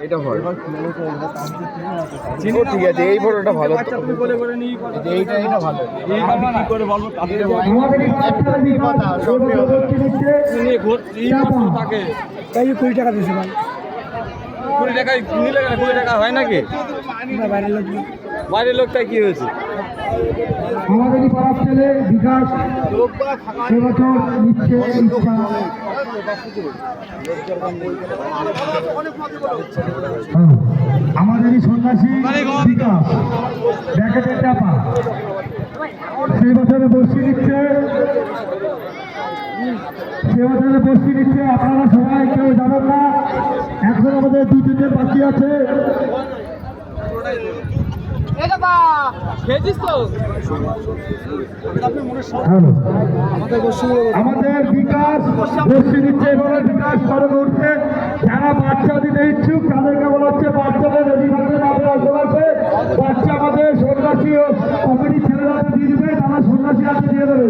এটা হয় চিনি ঠিক আছে এই বড়টা ভালো এইটা এটা ভালো কি করে বলবো থাকে তাই 20 টাকা দিয়েছে ভাই 20 টাকায় নিলে 20 টাকা হয় নাকি বাইরের লোকটা কি হয়েছে আমাদেরই পাড়ার ছেলে বিকাশ এবছর নিচ্ছে ইচ্ছা। আমাদেরই সন্ন্যাসী বিকাশ ব্যাকেটের চাপা সেই বছরে বসি নিচ্ছে আপনারা সবাই কেউ যাবেন না এখন আমাদের 2-3 বাকি আছে। আমাদের বিকাশ বসি নিচ্ছে এবারে বিকাশ করে উঠছে যারা বাচ্চা দিতে ইচ্ছুক তাদেরকে বলা হচ্ছে বাচ্চাদের রেডি থাকবেন আপনারা সবাইকে বাচ্চা আমাদের সন্ন্যাসী ও কমিটির ছেলেরা দিয়ে দিবে তারা সন্ন্যাসী হাতে দিয়ে দেবে।